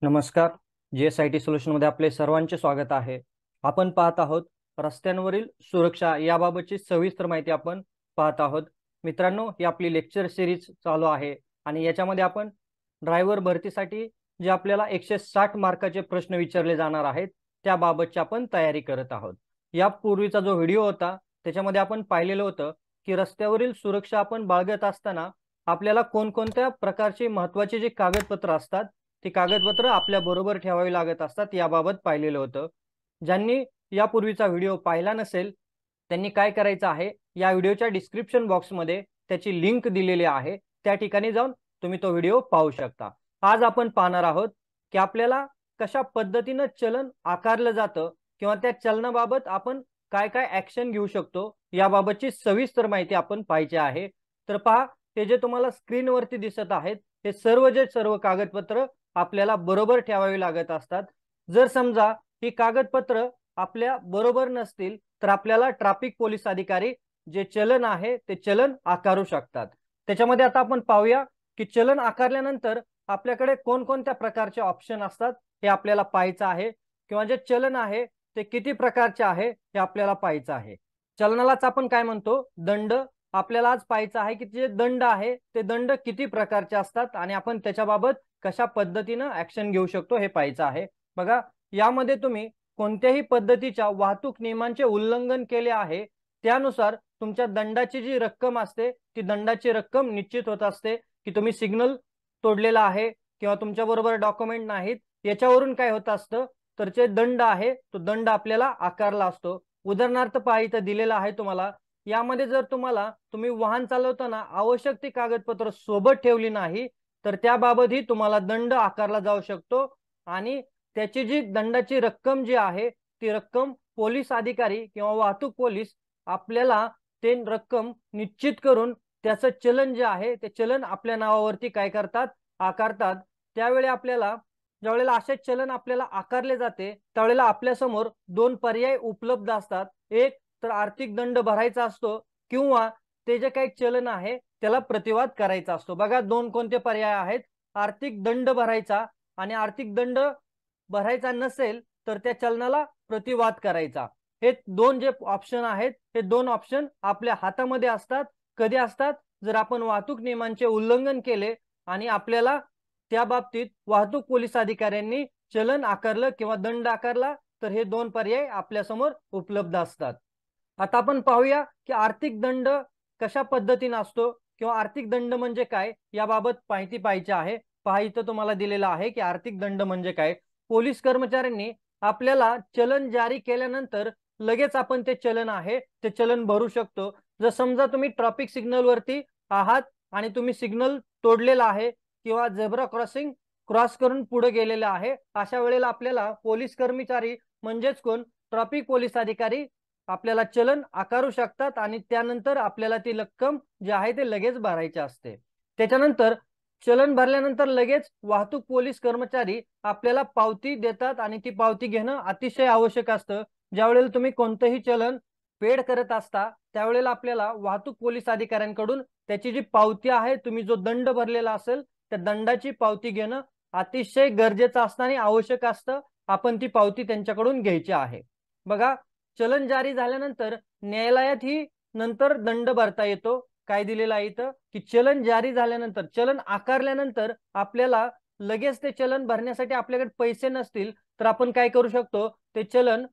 नमस्कार. JSIT solution मध्ये आपले सर्वांचे स्वागत आहे. आपण पाहत आहोत रस्त्यांवरील सुरक्षा याबाबतची सविस्तर माहिती आपण पाहत आहोत. मित्रांनो, ही आपली लेक्चर सिरीज चालू आहे आणि याच्यामध्ये आपण ड्रायव्हर भरतीसाठी जे आपल्याला 160 मार्काचे प्रश्न विचारले जाणार आहेत त्याबाबतची आपण तयारी करत आहोत. यापूर्वीचा जो व्हिडिओ होता त्याच्यामध्ये आपण पाहिलेलं होतं की रस्त्यावरील सुरक्षा आपण बाळगत असताना आपल्याला कोणकोणत्या प्रकारची महत्त्वाची जी कागदपत्र असतात ती कागदपत्र आपल्या बरोबर ठेवावी लागत असतात याबाबत पाहिलेलं होतं. ज्यांनी यापूर्वीचा व्हिडिओ पाहिला नसेल त्यांनी काय करायचं आहे, या व्हिडिओच्या डिस्क्रिप्शन बॉक्समध्ये त्याची लिंक दिलेली आहे, त्या ठिकाणी जाऊन तुम्ही तो व्हिडिओ पाहू शकता. आज आपण पाहणार आहोत की आपल्याला कशा पद्धतीने चलन आकारलं जातं किंवा त्या चलनाबाबत आपण काय काय ऍक्शन घेऊ शकतो याबाबतची सविस्तर माहिती आपण पाहिजे आहे. तर पहा, हे जे तुम्हाला स्क्रीनवरती दिसत आहेत हे सर्व कागदपत्र आपल्याला बरोबर ठेवावी लागत असतात. जर समजा ही कागदपत्र आपल्या बरोबर नसतील तर आपल्याला ट्रॅफिक पोलीस अधिकारी जे चलन आहे ते चलन आकारू शकतात. त्याच्यामध्ये आता आपण पाहूया की चलन आकारल्यानंतर आपल्याकडे कोणकोणत्या प्रकारचे ऑप्शन असतात हे आपल्याला पाहायचं आहे, किंवा जे चलन आहे ते किती प्रकारचे आहे हे आपल्याला पाहायचं आहे. चलनालाच आपण काय म्हणतो, दंड. आपल्याला आज पाहायचं आहे की जे दंड आहे ते दंड किती प्रकारचे असतात आणि आपण त्याच्याबाबत कशा पद्धतीने ऍक्शन घेऊ शकतो हे पाहायचं आहे. बघा, यामध्ये तुम्ही कोणत्याही पद्धतीच्या वाहतूक नियमांचे उल्लंघन केले आहे त्यानुसार तुमच्या दंडाची जी रक्कम असते ती दंडाची रक्कम निश्चित होत असते. की तुम्ही सिग्नल तोडलेला आहे किंवा तुमच्या बरोबर डॉक्युमेंट नाहीत याच्यावरून काय होत असतं तर जे दंड आहे तो दंड आपल्याला आकारला असतो. उदाहरणार्थ पहा, इथं दिलेला आहे तुम्हाला. यामध्ये जर तुम्ही वाहन चालवताना आवश्यक ती कागदपत्र सोबत ठेवली नाही तर त्याबाबतही तुम्हाला दंड आकारला जाऊ शकतो आणि त्याची जी दंडाची रक्कम जी आहे ती रक्कम पोलीस अधिकारी किंवा वाहतूक पोलीस आपल्याला ते रक्कम निश्चित करून त्याचं चलन जे आहे ते चलन आपल्या नावावरती काय करतात, आकारतात. त्यावेळी आपल्याला ज्यावेळेला असे चलन आपल्याला आकारले जाते त्यावेळेला आपल्यासमोर दोन पर्याय उपलब्ध असतात. एक तर आर्थिक दंड भरायचा असतो किंवा ते जे काही चलन आहे त्याला प्रतिवाद करायचा असतो. बघा, दोन कोणते पर्याय आहेत, आर्थिक दंड भरायचा आणि आर्थिक दंड भरायचा नसेल तर त्या चलनाला प्रतिवाद करायचा. हे दोन जे ऑप्शन आहेत हे दोन ऑप्शन आपल्या हातामध्ये असतात. कधी असतात, जर आपण वाहतूक नियमांचे उल्लंघन केले आणि आपल्याला त्या बाबतीत वाहतूक पोलीस अधिकाऱ्यांनी चलन आकारलं किंवा दंड आकारला तर हे दोन पर्याय आपल्यासमोर उपलब्ध असतात. आता आपण पाहूया की आर्थिक दंड कशा पद्धतीने असतो किंवा आर्थिक दंड म्हणजे काय याबाबत माहिती पाहिजे आहे. पहा, इथं तुम्हाला दिलेला आहे की आर्थिक दंड म्हणजे काय. पोलीस कर्मचाऱ्यांनी आपल्याला चलन जारी केल्यानंतर लगेच आपण ते चलन आहे ते चलन भरू शकतो. जर समजा तुम्ही ट्रॅफिक सिग्नल वरती आहात आणि तुम्ही सिग्नल तोडलेला आहे किंवा झेब्रा क्रॉसिंग क्रॉस करून पुढे गेलेला आहे, अशा वेळेला आपल्याला पोलीस कर्मचारी म्हणजेच कोण, ट्रॅफिक पोलीस अधिकारी आपल्याला चलन आकारू शकतात आणि त्यानंतर आपल्याला ती रक्कम जी आहे ते लगेच भरायची असते. त्याच्यानंतर चलन भरल्यानंतर लगेच वाहतूक पोलीस कर्मचारी आपल्याला पावती देतात आणि ती पावती घेणं अतिशय आवश्यक असतं. ज्यावेळेला तुम्ही कोणतंही चलन पेड करत असता त्यावेळेला आपल्याला वाहतूक पोलीस अधिकाऱ्यांकडून त्याची जी पावती आहे, तुम्ही जो दंड भरलेला असेल त्या दंडाची पावती घेणं अतिशय गरजेचं असतं आणि आवश्यक असतं. आपण ती पावती त्यांच्याकडून घ्यायची आहे. बघा, चलन जारी झाल्यानंतर न्यायालयात ही नंतर दंड भरता येतो. काय दिलेलं आहे इथं की चलन जारी झाल्यानंतर, चलन आकारल्यानंतर आपल्याला लगेच ते चलन भरण्यासाठी आपल्याकडे पैसे नसतील तर आपण काय करू शकतो, ते चलन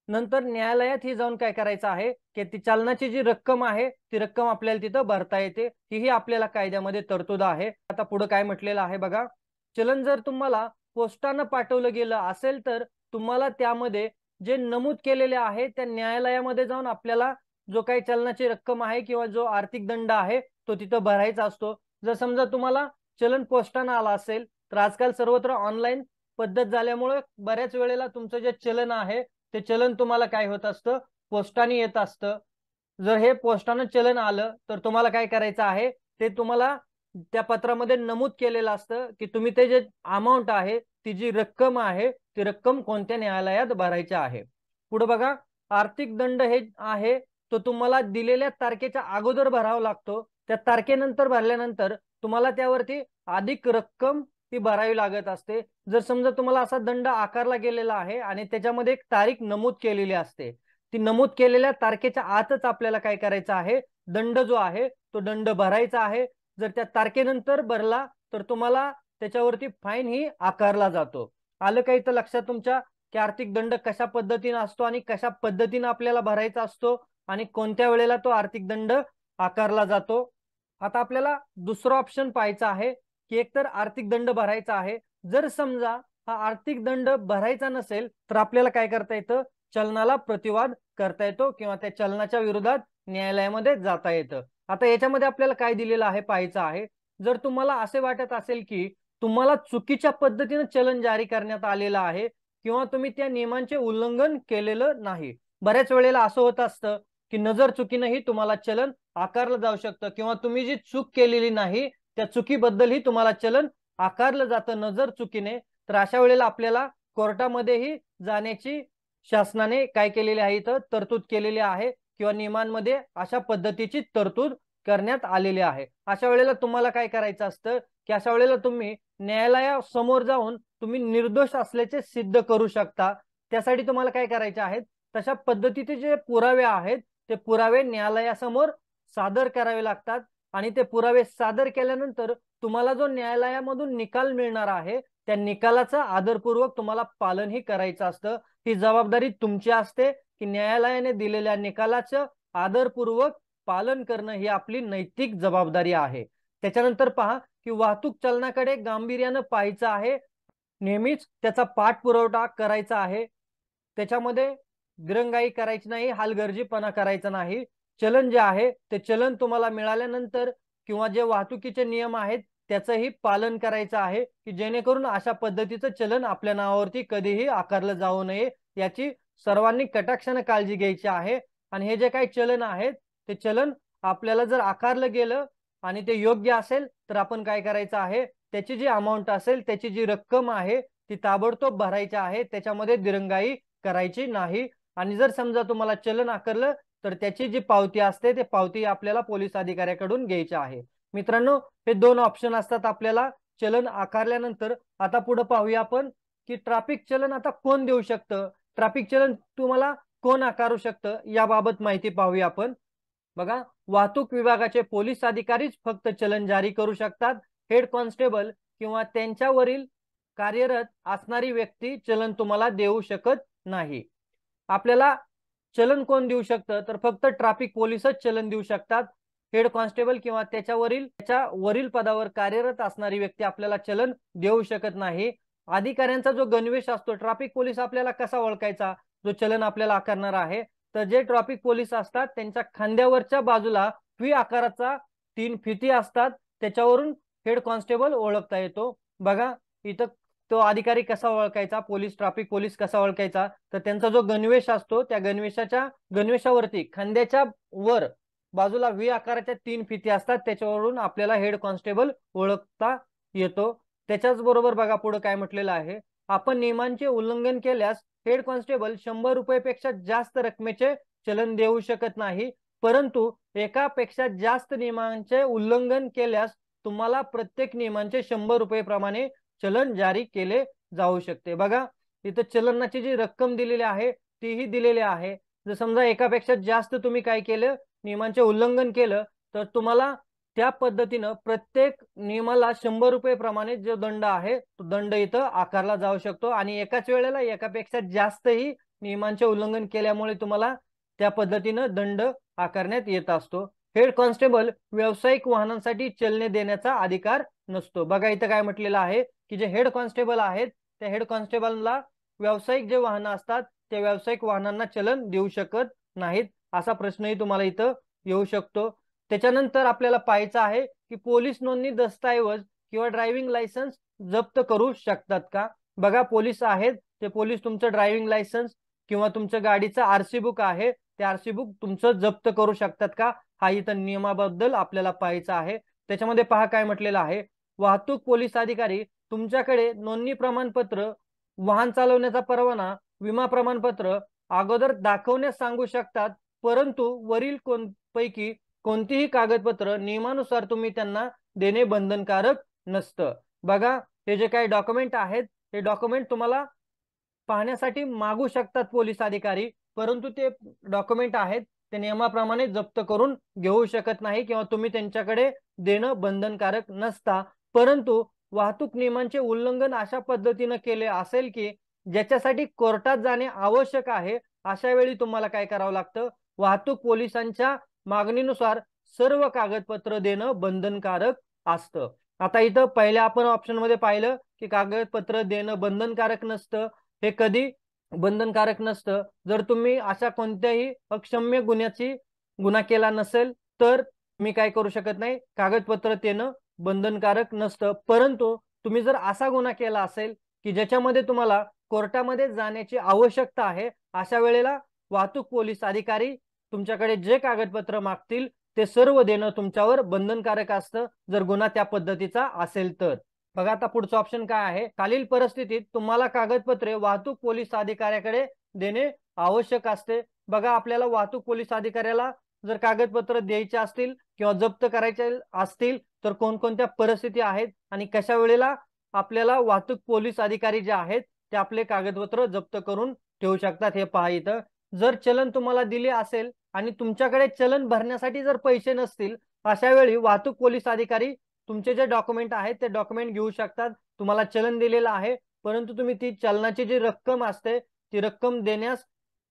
नंतर न्यायालयात ही जाऊन काय करायचं आहे की ती चलनाची जी रक्कम आहे ती रक्कम आपल्याला तिथं भरता येते. ही आपल्याला कायद्यामध्ये तरतूद आहे. आता पुढे काय म्हटलेलं आहे बघा, चलन जर तुम्हाला पोस्टानं पाठवलं गेलं असेल तर तुम्हाला त्यामध्ये जे नमूद केलेले आहे त्या न्यायालयामध्ये जाऊन आपल्याला जो काही चलनाची रक्कम आहे किंवा जो आर्थिक दंड आहे तो तिथं भरायचा असतो. जर समजा तुम्हाला चलन पोस्टानं आला असेल तर आजकाल सर्वत्र ऑनलाईन पद्धत झाल्यामुळे बऱ्याच वेळेला तुमचं जे चलन आहे ते चलन तुम्हाला काय होत असतं, पोस्टाने येत असतं. जर हे पोस्टानं चलन आलं तर तुम्हाला काय करायचं आहे, ते तुम्हाला त्या पत्रामध्ये नमूद केलेलं असतं की तुम्ही ते जे अमाऊंट आहे, ती जी रक्कम आहे ती रक्कम कोणत्या न्यायालयात भरायची आहे. पुढे बघा, आर्थिक दंड हे आहे तो तुम्हाला दिलेल्या तारखेच्या अगोदर भरावा लागतो. त्या तारखेनंतर भरल्यानंतर तुम्हाला त्यावरती अधिक रक्कम ती भरावी लागत असते। जर समजा तुम्हाला असा दंड आकारला गेलेला आहे आणि त्याच्यामध्ये एक तारीख नमूद केलेली असते, ती नमूद केलेल्या तारखेच्या आतच आपल्याला काय करायचं आहे, दंड जो आहे तो दंड भरायचा आहे। जर त्या तारखेनंतर भरला तर तुम्हाला त्याच्यावरती फाईन ही आकारला जातो। आलं काही तर लक्षात तुमच्या की आर्थिक दंड कशा पद्धतीने असतो आणि कशा पद्धतीने आपल्याला भरायचा असतो आणि कोणत्या वेळेला तो आर्थिक दंड आकारला जातो। आता आपल्याला दुसरा ऑप्शन पाहायचा आहे की एकतर आर्थिक दंड भरायचा आहे, जर समजा हा आर्थिक दंड भरायचा नसेल तर आपल्याला काय करता येतं, चलनाला प्रतिवाद करता येतो किंवा त्या चलनाच्या विरोधात न्यायालयामध्ये जाता येतं। आता याच्यामध्ये आपल्याला काय दिलेलं आहे पाहायचं आहे। जर तुम्हाला असे वाटत असेल की तुम्हाला चुकीच्या पद्धतीने चलन जारी करण्यात आलेलं आहे किंवा तुम्ही त्या नियमांचे उल्लंघन केलेलं नाही, बऱ्याच वेळेला असं होत असतं की नजर चुकीनेही तुम्हाला चलन आकारलं जाऊ शकतं किंवा तुम्ही जी चूक केलेली नाही त्या चुकीबद्दलही तुम्हाला चलन आकारलं जातं नजर चुकीने, तर अशा वेळेला आपल्याला कोर्टामध्येही जाण्याची शासनाने काय केलेली आहे, इथं तरतूद केलेली आहे किंवा नियमांमध्ये अशा पद्धतीची तरतूद करण्यात आलेली आहे। अशा वेळेला तुम्हाला काय करायचं असतं की अशा वेळेला तुम्ही न्यायालयासमोर जाऊन तुम्ही निर्दोष असल्याचे सिद्ध करू शकता। त्यासाठी तुम्हाला काय करायचे आहेत, तशा पद्धतीचे जे पुरावे आहेत ते पुरावे न्यायालयासमोर सादर करावे लागतात आणि ते पुरावे सादर केल्यानंतर तुम्हाला जो न्यायालयामधून निकाल मिळणार आहे त्या निकालाचं आदरपूर्वक तुम्हाला पालनही करायचं असतं। ही जबाबदारी तुमची असते की न्यायालयाने दिलेल्या निकालाचं आदरपूर्वक पालन करणं ही आपली नैतिक जबाबदारी आहे। त्याच्यानंतर पहा की वाहतूक चलनाकडे गांभीर्यानं पाहायचं आहे, नेहमीच त्याचा पाठपुरावा करायचा आहे, त्याच्यामध्ये दिरंगाई करायची नाही, हलगर्जीपणा करायचा नाही। चलन जे आहे ते चलन तुम्हाला मिळाल्यानंतर किंवा जे वाहतुकीचे नियम आहेत त्याचंही पालन करायचं आहे की जेणेकरून अशा पद्धतीचं चलन आपल्या नावावरती कधीही आकारलं जाऊ नये, याची सर्वांनी कटाक्षाने काळजी घ्यायची आहे। आणि हे जे काही चलन आहेत ते चलन आपल्याला जर आकारलं गेलं आणि ते योग्य असेल तर आपण काय करायचं आहे, त्याची जी अमाऊंट असेल त्याची जी रक्कम आहे ती ताबडतोब भरायची आहे, त्याच्यामध्ये दिरंगाई करायची नाही। आणि जर समजा तुम्हाला चलन आकारलं तर त्याची जी पावती असते ते पावती आपल्याला पोलीस अधिकाऱ्याकडून घ्यायची आहे। मित्रांनो, हे दोन ऑप्शन असतात आपल्याला चलन आकारल्यानंतर। आता पुढे पाहूया आपण की ट्रॅफिक चलन आता कोण देऊ शकतं, ट्रॅफिक चलन तुम्हाला कोण आकारू शकतं याबाबत माहिती पाहूया आपण। बघा, वाहतूक विभागाचे पोलीस अधिकारीच फक्त चलन जारी करू शकतात, हेड कॉन्स्टेबल किंवा त्यांच्यावरील कार्यरत असणारी व्यक्ती चलन तुम्हाला देऊ शकत नाही। आपल्याला चलन कोण देऊ शकतं, तर फक्त ट्रॅफिक पोलीसच चलन देऊ शकतात, हेड कॉन्स्टेबल किंवा त्याच्यावरील पदावर कार्यरत असणारी व्यक्ती आपल्याला चलन देऊ शकत नाही। अधिकाऱ्यांचा जो गणवेश असतो, ट्रॅफिक पोलीस आपल्याला कसा ओळखायचा, जो चलन आपल्याला आकारणार आहे, तर जे ट्रॅफिक पोलीस असतात त्यांच्या खांद्यावरच्या बाजूला व्ही आकाराचा 3 फिती असतात, त्याच्यावरून हेड कॉन्स्टेबल ओळखता येतो। बघा इथं तो अधिकारी कसा ओळखायचा, पोलीस ट्रॅफिक पोलीस कसा ओळखायचा, तर त्यांचा जो गणवेश असतो त्या गणवेशावरती खांद्याच्या वर बाजूला व्ही आकाराच्या 3 फिती असतात, त्याच्यावरून आपल्याला हेड कॉन्स्टेबल ओळखता येतो। त्याच्याच बरोबर बघा पुढे काय म्हटलेलं आहे, आपण नियमांचे उल्लंघन केल्यास हेड कॉन्स्टेबल 100 रुपयापेक्षा जास्त रकमेचे चलन देऊ शकत नाही, परंतु एकापेक्षा जास्त नियमांचे उल्लंघन केल्यास तुम्हाला प्रत्येक नियमांचे 100 रुपये प्रमाणे चलन जारी केले जाऊ शकते। बघा इथं चलनाची जी रक्कम दिलेली आहे तीही दिलेली आहे। जर समजा एकापेक्षा जास्त तुम्ही काय केलं, नियमांचे उल्लंघन केलं, तर तुम्हाला त्या पद्धतीनं प्रत्येक नियमाला 100 रुपये प्रमाणे जो दंड आहे तो दंड इथं आकारला जाऊ शकतो आणि एकाच वेळेला एकापेक्षा जास्तही नियमांचे उल्लंघन केल्यामुळे तुम्हाला त्या पद्धतीनं दंड आकारण्यात येत असतो। हेड कॉन्स्टेबल व्यावसायिक वाहनांसाठी चलने देण्याचा अधिकार नसतो। बघा इथं काय म्हटलेलं आहे की जे हेड कॉन्स्टेबल आहेत त्या हेड कॉन्स्टेबलला व्यावसायिक जे वाहनं असतात त्या व्यावसायिक वाहनांना चलन देऊ शकत नाहीत, असा प्रश्नही तुम्हाला इथं येऊ शकतो। त्याच्यानंतर आपल्याला पाहायचं आहे की पोलीस नोंदणी दस्तऐवज किंवा ड्रायव्हिंग लायसन्स जप्त करू शकतात का। बघा पोलीस आहेत ते पोलीस तुमचं ड्रायव्हिंग लायसन्स किंवा तुमच्या गाडीचं आरसी बुक आहे ते आरसी बुक तुमचं जप्त करू शकतात का, हा इथं नियमाबद्दल आपल्याला पाहायचं आहे। त्याच्यामध्ये पहा काय म्हटलेलं आहे, वाहतूक पोलीस अधिकारी तुमच्याकडे नोंदणी प्रमाणपत्र, वाहन चालवण्याचा परवाना, विमा प्रमाणपत्र अगोदर दाखवण्यास सांगू शकतात, परंतु वरील पैकी कोणतीही कागदपत्र नियमानुसार तुम्ही त्यांना देणे बंधनकारक नसतं। बघा हे जे काही डॉक्युमेंट आहेत हे डॉक्युमेंट तुम्हाला पाहण्यासाठी मागू शकतात पोलीस अधिकारी, परंतु ते डॉक्युमेंट आहेत ते नियमाप्रमाणे जप्त करून घेऊ शकत नाही किंवा तुम्ही त्यांच्याकडे देणं बंधनकारक नसता। परंतु वाहतूक नियमांचे उल्लंघन अशा पद्धतीने केले असेल की ज्याच्यासाठी कोर्टात जाणे आवश्यक आहे, अशा वेळी तुम्हाला काय करावं लागतं, वाहतूक पोलिसांच्या मागणीनुसार सर्व कागदपत्र देणं बंधनकारक असतं। आता इथं पहिल्या आपण ऑप्शन मध्ये पाहिलं की कागदपत्र देणं बंधनकारक नसतं। हे कधी बंधनकारक नसतं जर तुम्ही अशा कोणत्याही अक्षम्य गुन्हा केला नसेल तर तुम्ही काय करू शकत नाही, कागदपत्र देणं बंधनकारक नसतं। परंतु तुम्ही जर असा गुन्हा केला असेल की ज्याच्यामध्ये तुम्हाला कोर्टामध्ये जाण्याची आवश्यकता आहे, अशा वेळेला वाहतूक पोलीस अधिकारी तुमच्याकडे जे कागदपत्र मागतील ते सर्व देणं तुमच्यावर बंधनकारक असतं जर गुन्हा त्या पद्धतीचा असेल तर। बघा आता पुढचं ऑप्शन काय आहे, खालील परिस्थितीत तुम्हाला कागदपत्रे वाहतूक पोलीस अधिकाऱ्याकडे देणे आवश्यक असते। बघा आपल्याला वाहतूक पोलीस अधिकाऱ्याला जर कागदपत्र द्यायचे असतील किंवा जप्त करायचे असतील तर कोणकोणत्या परिस्थिती आहेत आणि कशा वेळेला आपल्याला वाहतूक पोलीस अधिकारी जे आहेत ते आपले कागदपत्र जप्त करून ठेवू शकतात हे पहा इथं। जर चलन तुम्हाला दिले असेल आणि तुमच्याकडे चलन भरण्यासाठी जर पैसे नसतील, अशा वेळी वाहतूक पोलीस अधिकारी तुमचे जे डॉक्युमेंट आहेत ते डॉक्युमेंट घेऊ शकतात। तुम्हाला चलन दिलेलं आहे परंतु तुम्ही ती चलनाची जी रक्कम असते ती रक्कम देण्यास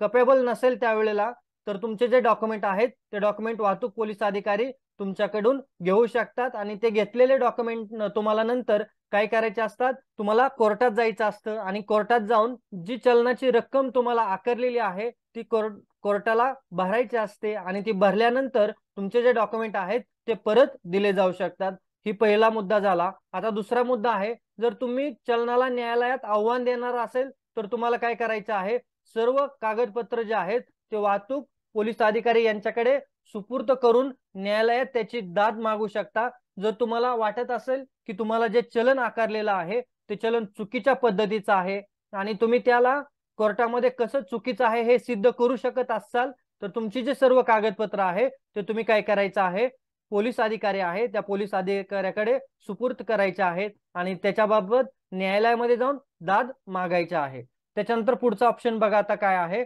कपेबल नसेल त्यावेळेला तर तुमचे जे डॉक्युमेंट आहेत ते डॉक्युमेंट वाहतूक पोलीस अधिकारी तुमच्याकडून घेऊ शकतात आणि ते घेतलेले डॉक्युमेंट तुम्हाला नंतर काय करायचे असतात, तुम्हाला कोर्टात जायचं असतं आणि कोर्टात जाऊन जी चलनाची रक्कम तुम्हाला आकारलेली आहे ती कोर्टाला भरायची असते आणि ती भरल्यानंतर तुमचे जे डॉक्युमेंट आहेत ते परत दिले जाऊ शकतात। ही पहिला मुद्दा झाला। आता दुसरा मुद्दा आहे, जर तुम्ही चलनाला न्यायालयात आव्हान देणार असेल तर तुम्हाला काय करायचं आहे, सर्व कागदपत्र जे आहेत ते वाहतूक पोलीस अधिकारी यांच्याकडे सुपूर्द करून न्यायालयात त्याची दाद मागू शकता। जर तुम्हाला वाटत असेल की तुम्हाला जे चलन आकारलेलं आहे ते चलन चुकीच्या पद्धतीचं आहे आणि तुम्ही त्याला कोर्टामध्ये कसं चुकीचं आहे हे सिद्ध करू शकत असाल तर तुमची जे सर्व कागदपत्र आहे ते तुम्ही काय करायचं आहे, पोलीस अधिकारी आहे त्या पोलीस अधिकाऱ्याकडे सुपूर्द करायचे आहेत आणि त्याच्याबाबत न्यायालयामध्ये जाऊन दाद मागायची आहे। त्याच्यानंतर पुढचा ऑप्शन बघा आता काय आहे,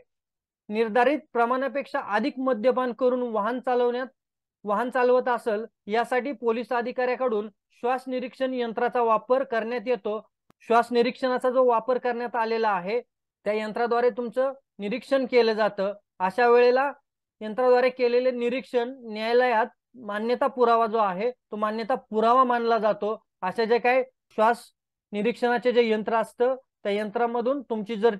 निर्धारित प्रमाणापेक्षा अधिक मद्यपान करून वाहन चालवत असेल यासाठी पोलीस अधिकाऱ्याकडून श्वास निरीक्षण यंत्राचा वापर करण्यात येतो। श्वास निरीक्षणाचा जो वापर करण्यात आलेला आहे त्या यंत्राद्वारे तुमचं निरीक्षण केलं जातं। अशा वेळेला यंत्राद्वारे केलेले निरीक्षण न्यायालयात मान्यता पुरावा जो आहे तो मान्यता पुरावा मानला जातो। असे जे काही श्वास निरीक्षणाचे जे यंत्र असतं त्या यंत्रामधून तुमची जर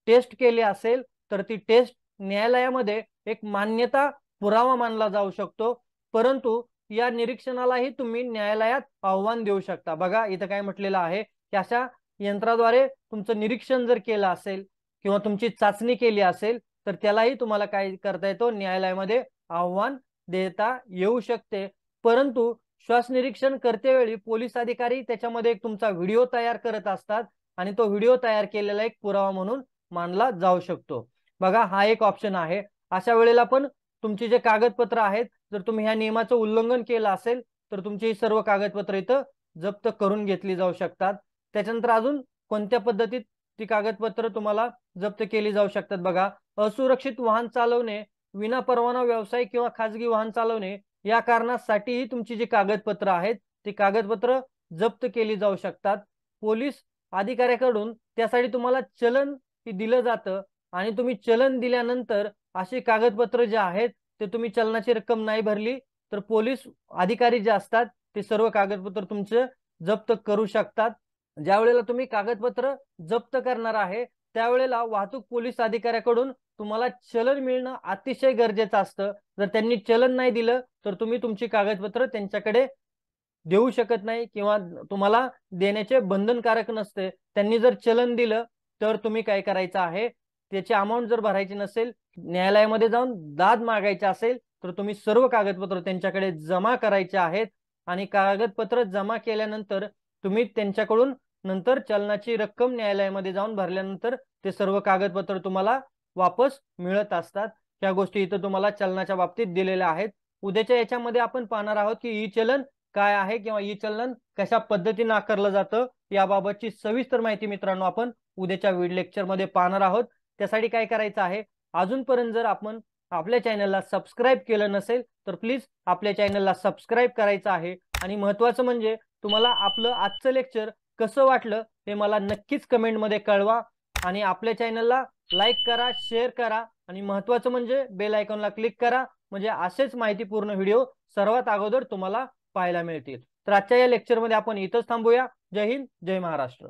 टेस्ट केली असेल तर ती टेस्ट न्यायालयामध्ये एक मान्यता पुरावा मानला जाऊ शकतो। परंतु या निरीक्षणालाही तुम्ही न्यायालयात आव्हान देऊ शकता। बघा इथं काय म्हटलेलं आहे की अशा यंत्राद्वारे तुमचं निरीक्षण जर केलं असेल किंवा तुमची चाचणी केली असेल तर त्यालाही तुम्हाला काय करता येतो, न्यायालयामध्ये आव्हान देता येऊ शकते। परंतु श्वास निरीक्षण करतेवेळी पोलीस अधिकारी त्याच्यामध्ये एक तुमचा व्हिडिओ तयार करत असतात आणि तो व्हिडिओ तयार केलेला एक पुरावा म्हणून मानला जाऊ शकतो। बघा हा एक ऑप्शन आहे। अशा वेळेला पण तुमची जे कागदपत्र आहेत जर तुम्ही ह्या नियमाचं उल्लंघन केलं असेल तर तुमची सर्व कागदपत्र इथं जप्त करून घेतली जाऊ शकतात। त्याच्यानंतर अजून कोणत्या पद्धतीत ती कागदपत्र तुम्हाला जप्त केली जाऊ शकतात, बघा असुरक्षित वाहन चालवणे, विना परवाना व्यवसाय किंवा खाजगी वाहन चालवणे या कारणासाठीही तुमची जी कागदपत्र आहेत ती कागदपत्र जप्त केली जाऊ शकतात। पोलीस अधिकाऱ्याकडून त्यासाठी तुम्हाला चलन दिलं जातं आणि तुम्ही चलन दिल्यानंतर अशी कागदपत्र जे आहेत ते तुम्ही चलनाची रक्कम नाही भरली तर पोलीस अधिकारी जे असतात ते सर्व कागदपत्र तुमचे जप्त करू शकतात। ज्या वेळेला तुम्ही कागदपत्र जप्त करणार आहे त्यावेळेला वाहतूक पोलीस अधिकाऱ्याकडून तुम्हाला चलन मिळणं अतिशय गरजेचं असतं। जर त्यांनी चलन नाही दिलं तर तुम्ही तुमची कागदपत्र त्यांच्याकडे देऊ शकत नाही किंवा तुम्हाला देण्याचे बंधनकारक नसते। त्यांनी जर चलन दिलं तर तुम्ही काय करायचं आहे, त्याची अमाऊंट जर भरायची नसेल, न्यायालयामध्ये जाऊन दाद मागायची असेल तर तुम्ही सर्व कागदपत्र त्यांच्याकडे जमा करायचे आहेत आणि कागदपत्र जमा केल्यानंतर तुम्ही त्यांच्याकडून नंतर चलनाची रक्कम न्यायालयामध्ये जाऊन भरल्यानंतर ते सर्व कागदपत्र तुम्हाला वापस मिळत असतात। त्या गोष्टी इथं तुम्हाला चलनाच्या बाबतीत दिलेल्या आहेत। उद्याच्या याच्यामध्ये आपण पाहणार आहोत की ई चलन काय आहे किंवा ई चलन कशा पद्धतीने आकारलं जातं याबाबतची सविस्तर माहिती मित्रांनो आपण उद्याच्या व्हिडिओ लेक्चरमध्ये पाहणार आहोत। त्यासाठी काय करायचं आहे, अजूनपर्यंत जर आपण आपल्या चॅनलला सबस्क्राईब केलं नसेल तर प्लीज आपल्या चॅनलला सबस्क्राईब करायचं आहे। आणि महत्त्वाचं म्हणजे तुम्हाला आपलं आजचं लेक्चर कसं वाटलं हे मला नक्कीच कमेंटमध्ये कळवा। आणि आपल्या चॅनलला लाईक करा, शेअर करा आणि महत्त्वाचं म्हणजे बेल आयकॉनला क्लिक करा, म्हणजे असेच माहितीपूर्ण व्हिडिओ सर्वात अगोदर तुम्हाला पाहायला मिळतील। तर आजच्या या लेक्चरमध्ये आपण इथंच थांबूया। जय हिंद, जय महाराष्ट्र।